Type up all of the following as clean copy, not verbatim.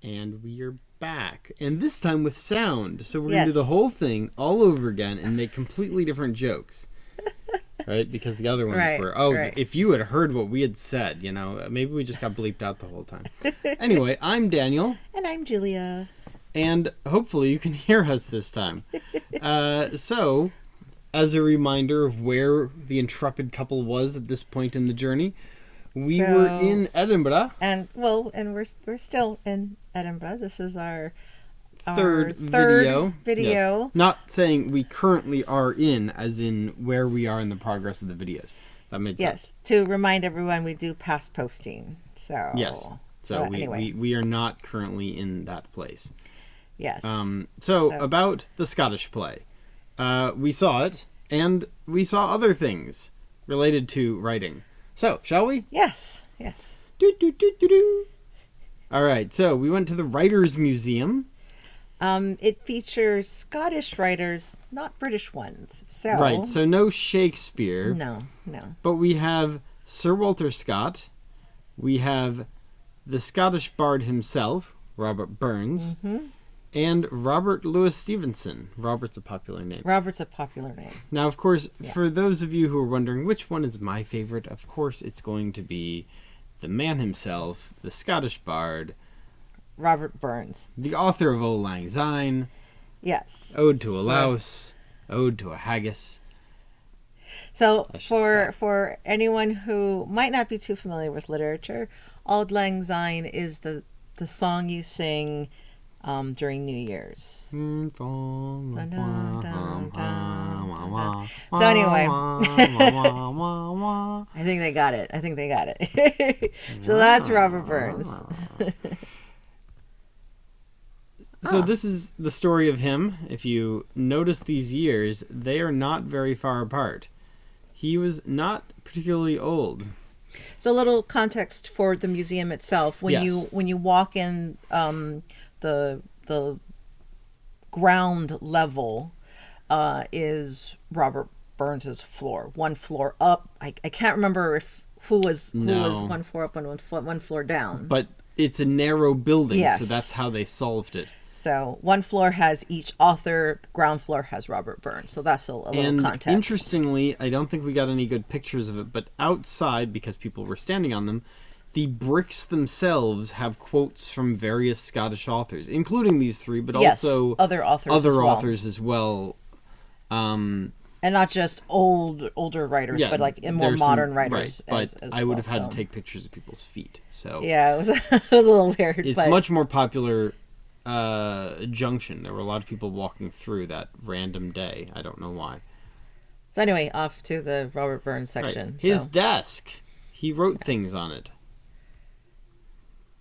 And we are back. And this time with sound. So we're going to do the whole thing all over again and make completely different jokes. Right? Because the other ones were, if you had heard what we had said, you know, maybe we just got bleeped out the whole time. Anyway, I'm Daniel. And I'm Julia. And hopefully you can hear us this time. So, as a reminder of where the intrepid couple was at this point in the journey, we were in Edinburgh. And we're still in Edinburgh. This is our third video. Yes. Not saying we currently are in, as in where we are in the progress of the videos. That made sense. Yes, to remind everyone, we do past posting. So yes. So anyway. we are not currently in that place. Yes. So about the Scottish play. We saw it, and we saw other things related to writing. So, shall we? Yes. All right, so we went to the Writers' Museum. It features Scottish writers, not British ones. So right, so no Shakespeare. No. But we have Sir Walter Scott. We have the Scottish bard himself, Robert Burns. Mm-hmm. And Robert Louis Stevenson. Robert's a popular name. Now, of course, for those of you who are wondering which one is my favorite, of course it's going to be the man himself, the Scottish bard, Robert Burns, the author of Auld Lang Syne. Yes. Ode to a Louse, Ode to a Haggis. So for anyone who might not be too familiar with literature, Auld Lang Syne is the song you sing during New Year's. So anyway, I think they got it. So that's Robert Burns. So this is the story of him. If you notice these years, they are not very far apart. He was not particularly old. So a little context for the museum itself. When you walk in, the ground level is Robert Burns's floor. One floor up. I can't remember who was one floor up and one floor down. But it's a narrow building, so that's how they solved it. So one floor has each author, the ground floor has Robert Burns. So that's a little context. Interestingly, I don't think we got any good pictures of it, but outside, because people were standing on them, the bricks themselves have quotes from various Scottish authors, including these three, but also other authors as well. And not just older writers, but like more modern writers. Right, but I would have had to take pictures of people's feet. So yeah, it was a little weird. It's much more popular junction. There were a lot of people walking through that random day. I don't know why. So anyway, off to the Robert Burns section. Right. His desk. He wrote things on it.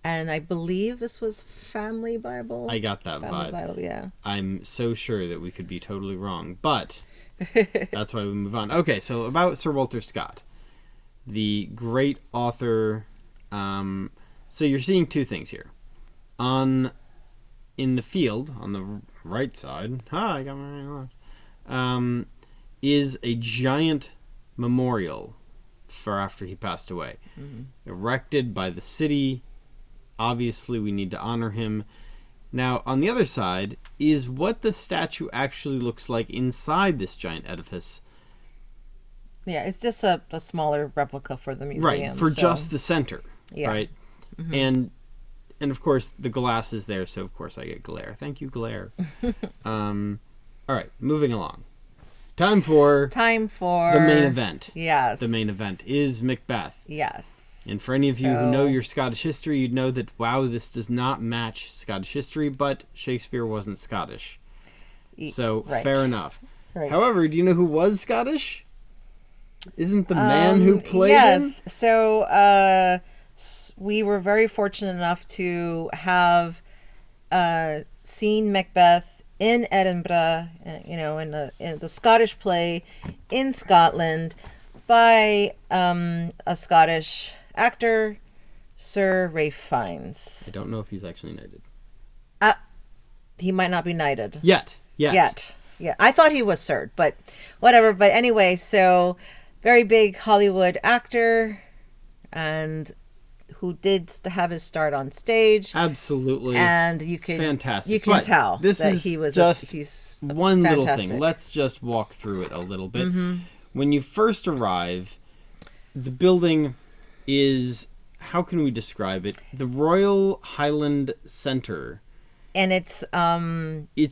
And I believe this was Family Bible. I got that Family vibe. Bible, yeah. I'm so sure that we could be totally wrong, but that's why we move on. Okay, so about Sir Walter Scott, the great author. So you're seeing two things here. In the field, on the right side, I got my right is a giant memorial for after he passed away, erected by the city. Obviously, we need to honor him. Now, on the other side is what the statue actually looks like inside this giant edifice. Yeah, it's just a smaller replica for the museum. Right, for just the center. Yeah. Right? Mm-hmm. And of course, the glass is there, so of course I get glare. Thank you, glare. All right, moving along. Time for the main event. Yes. The main event is Macbeth. Yes. And for any of you who know your Scottish history, you'd know that, wow, this does not match Scottish history, but Shakespeare wasn't Scottish. So, fair enough. Right. However, do you know who was Scottish? Isn't the man who played him? Yes. So, we were very fortunate enough to have seen Macbeth in Edinburgh, in the Scottish play in Scotland by a Scottish actor, Sir Ralph Fiennes. I don't know if he's actually knighted. He might not be knighted. Yet. Yeah. I thought he was Sir, but whatever. But anyway, so very big Hollywood actor, and who did have his start on stage. Absolutely. And you can fantastic. You can but tell this that is he was just he's one fantastic. little thing. Let's just walk through it a little bit. When you first arrive, the building is, how can we describe it? The Royal Highland Centre. And it's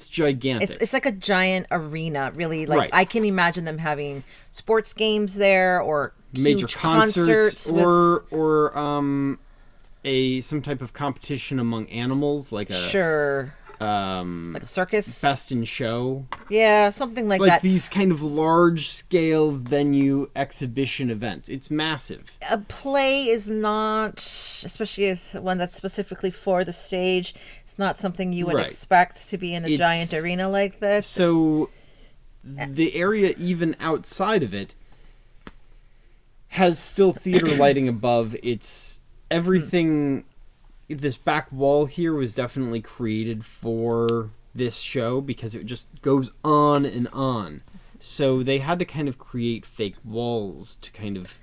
gigantic. It's like a giant arena, really. Like Right. I can imagine them having sports games there, or Major huge concerts with, or some type of competition among animals, like a like a circus, best in show. Yeah, something like that. These kind of large scale venue exhibition events. It's massive. A play is not, especially one that's specifically for the stage, it's not something you would Right. expect to be in a giant arena like this. So the area even outside of it has still theater lighting above. It's everything. This back wall here was definitely created for this show because it just goes on and on. So they had to kind of create fake walls to kind of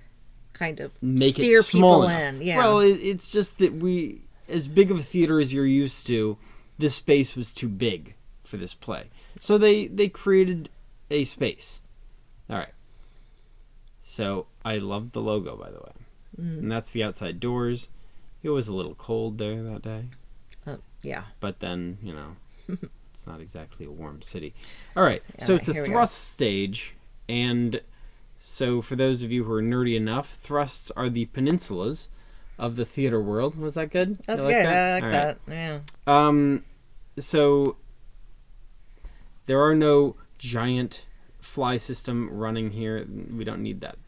make steer it small people enough. in. Yeah. Well, it's just that as big of a theater as you're used to, this space was too big for this play. So they created a space. All right. So I loved the logo, by the way. And that's the outside doors. It was a little cold there that day. Yeah. But then, it's not exactly a warm city. All right. So it's a thrust stage. And so for those of you who are nerdy enough, thrusts are the peninsulas of the theater world. Was that good? That's good. I like that. Yeah. So there are no giant fly system running here. We don't need that.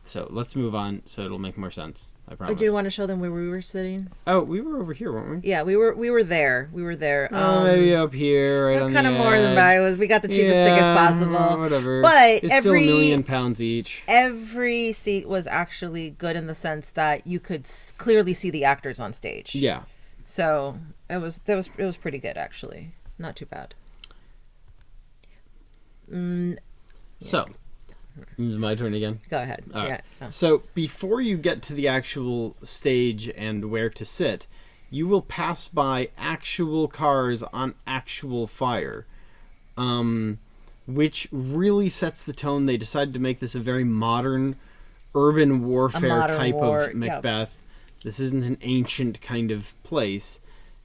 So let's move on so it'll make more sense. I promise. Do you want to show them where we were sitting? Oh, we were over here, weren't we? Yeah, we were there. We were there. Maybe up here, right on the kind of more than that. We got the cheapest tickets possible. Whatever. But it's still £1,000,000 each. Every seat was actually good in the sense that you could clearly see the actors on stage. Yeah. So it was pretty good actually. Not too bad. So. It's my turn again. Go ahead. All right. Yeah. Oh. So before you get to the actual stage and where to sit, you will pass by actual cars on actual fire, which really sets the tone. They decided to make this a very modern, urban warfare type of Macbeth. Yep. This isn't an ancient kind of place.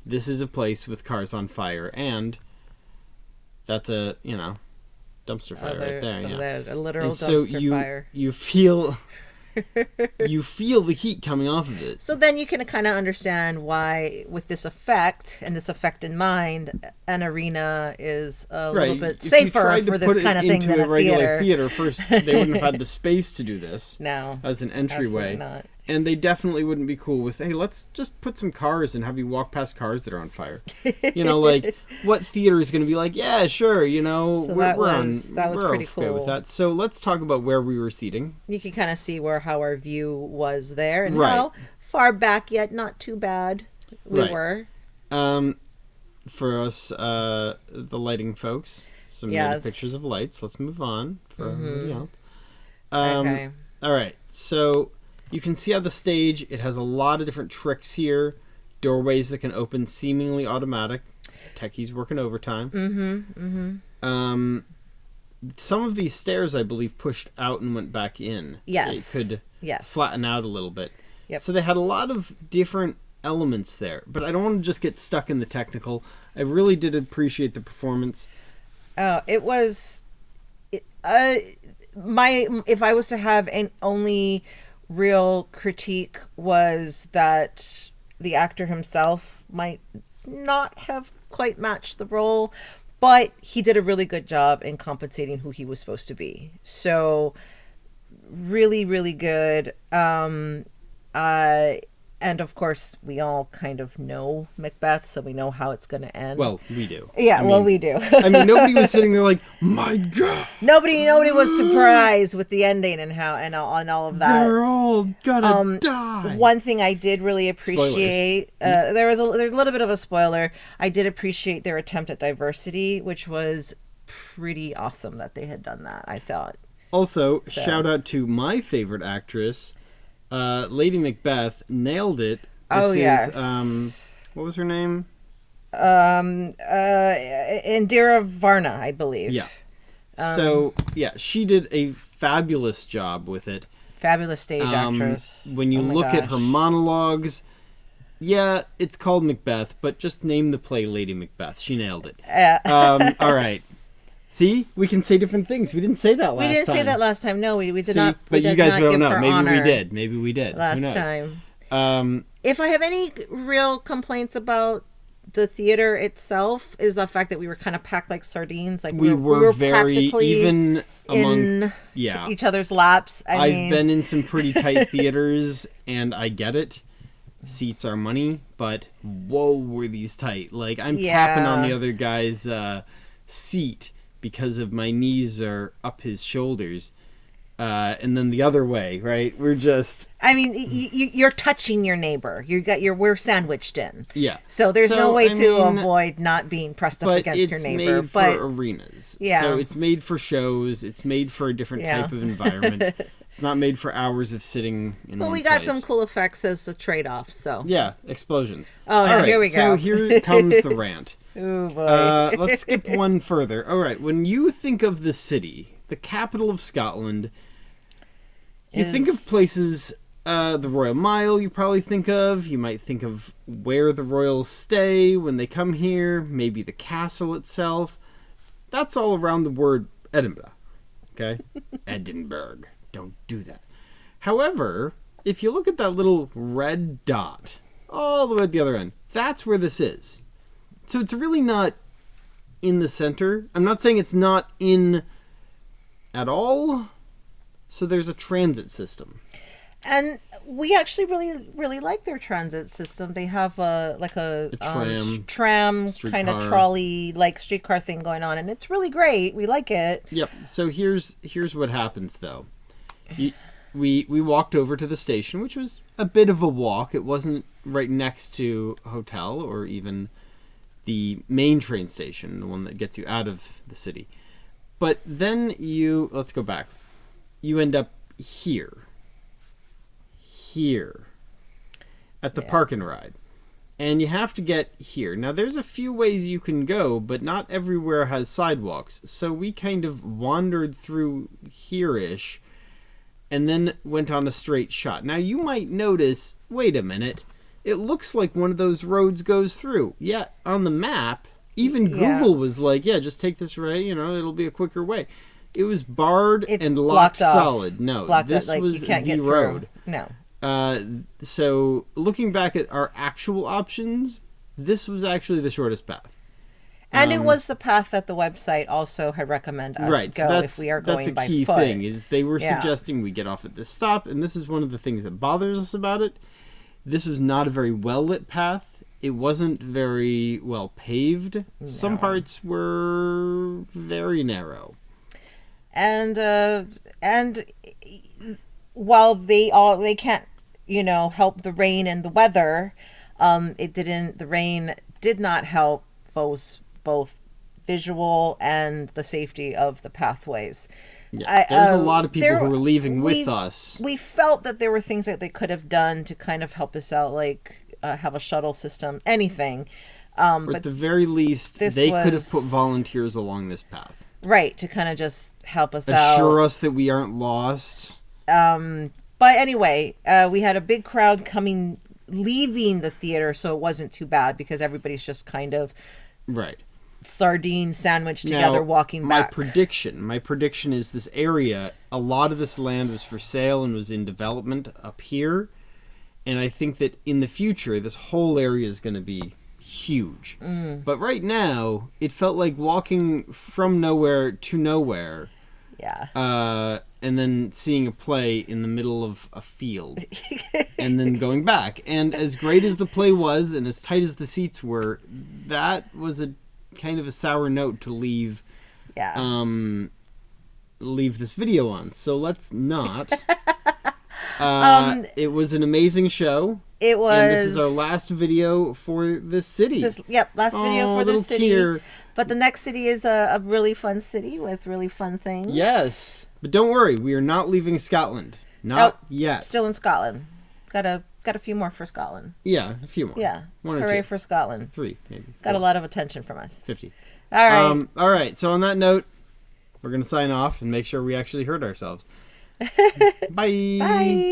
This is a place with cars on fire, and that's a, dumpster fire right there, yeah. A literal dumpster fire. You feel the heat coming off of it. So then you can kind of understand why, with this effect and this effect in mind, an arena is a little bit safer for this kind of thing than a regular theater. First, they wouldn't have had the space to do this. No, as an entryway. Absolutely not. And they definitely wouldn't be cool with, hey, let's just put some cars and have you walk past cars that are on fire. What theater is going to be like, yeah, sure, So that was pretty cool with that. So let's talk about where we were seating. You can kind of see how our view was there and how far back, yet not too bad we were. For us, the lighting folks, some native pictures of lights. Let's move on for everybody else. Okay. All right, so you can see how the stage, it has a lot of different tricks here. Doorways that can open seemingly automatic. Techies working overtime. Some of these stairs, I believe, pushed out and went back in. Yes. It could flatten out a little bit. Yep. So they had a lot of different elements there. But I don't want to just get stuck in the technical. I really did appreciate the performance. It was... if I was to have an only real critique was that the actor himself might not have quite matched the role, but he did a really good job in compensating who he was supposed to be. So really, really good. And of course, we all kind of know Macbeth, so we know how it's going to end. Well, we do. Yeah, we do. Nobody was sitting there like, my God. Nobody was surprised with the ending and all of that. They're all gonna die. One thing I did really appreciate, there's a little bit of a spoiler. I did appreciate their attempt at diversity, which was pretty awesome that they had done that, I thought. Also, shout out to my favorite actress, Lady Macbeth nailed it. This is, what was her name? Indira Varna, I believe. Yeah. So, she did a fabulous job with it. Fabulous stage actress. When you look at her monologues, it's called Macbeth, but just name the play Lady Macbeth. She nailed it. All right. See, we can say different things. We didn't say that last time. We didn't say that last time. No, we did not. But you guys don't know. Maybe we did. Maybe we did. Last Who knows? time. If I have any real complaints about the theater itself, is the fact that we were kind of packed like sardines. Like we were very even among each other's laps. I've been in some pretty tight theaters, and I get it. Seats are money, but whoa, were these tight. Like, I'm tapping on the other guy's seat because of my knees are up his shoulders. And then the other way, right? We're just... you're touching your neighbor. We're sandwiched in. Yeah. So there's no way to avoid not being pressed up against your neighbor. But it's made for arenas. Yeah. So it's made for shows. It's made for a different type of environment. It's not made for hours of sitting in one we got place. some cool effects as a trade-off, so... Yeah, explosions. Oh, all right, here we go. So here comes the rant. Oh, boy. Let's skip one further. All right, when you think of the city, the capital of Scotland, you think of places, the Royal Mile you probably think of. You might think of where the royals stay when they come here, maybe the castle itself. That's all around the word Edinburgh, okay? Edinburgh. Don't do that. However, if you look at that little red dot all the way at the other end, that's where this is. So it's really not in the center. I'm not saying it's not in at all. So there's a transit system. And we actually really, really like their transit system. They have a tram kind of trolley, like streetcar thing going on, and it's really great. We like it. Yep. So here's what happens though. We walked over to the station, which was a bit of a walk. It wasn't right next to a hotel or even the main train station, the one that gets you out of the city. But then let's go back. You end up here at the park and ride. And you have to get here. Now, there's a few ways you can go, but not everywhere has sidewalks. So we kind of wandered through here-ish and then went on a straight shot. Now, you might notice, wait a minute, it looks like one of those roads goes through. Yeah, on the map, even Google was like, just take this right, it'll be a quicker way. It was barred and locked solid. No, this was the road. No. So, looking back at our actual options, this was actually the shortest path. And it was the path that the website also had recommended us go if we are going by foot. That's a key thing, is they were suggesting we get off at this stop, and this is one of the things that bothers us about it. This was not a very well-lit path. It wasn't very well paved. No. Some parts were very narrow. And while they can't, help the rain and the weather, the rain did not help both visual and the safety of the pathways. Yeah, there's a lot of people who were leaving with us. We felt that there were things that they could have done to kind of help us out, like have a shuttle system, anything. But at the very least, they could have put volunteers along this path. Right, to kind of just help us out. Assure us that we aren't lost. But anyway, we had a big crowd leaving the theater, so it wasn't too bad because everybody's just kind of... Right. Sardine sandwich together walking back. My prediction is this area, a lot of this land was for sale and was in development up here, and I think that in the future this whole area is going to be huge. But right now it felt like walking from nowhere to nowhere. And then seeing a play in the middle of a field and then going back. And as great as the play was and as tight as the seats were, that was a kind of a sour note to leave this video on. So let's not. It was an amazing show. It was. And this is our last video for this city. Last video for this city. Tear. But the next city is a really fun city with really fun things. Yes. But don't worry, we are not leaving Scotland. Not yet. Still in Scotland. Got a few more for Scotland. Yeah, a few more. Yeah. One or Hooray two. for Scotland. 3, maybe. Got 4. a lot of attention from us. 50. All right. All right. So on that note, we're going to sign off and make sure we actually heard ourselves. Bye. Bye.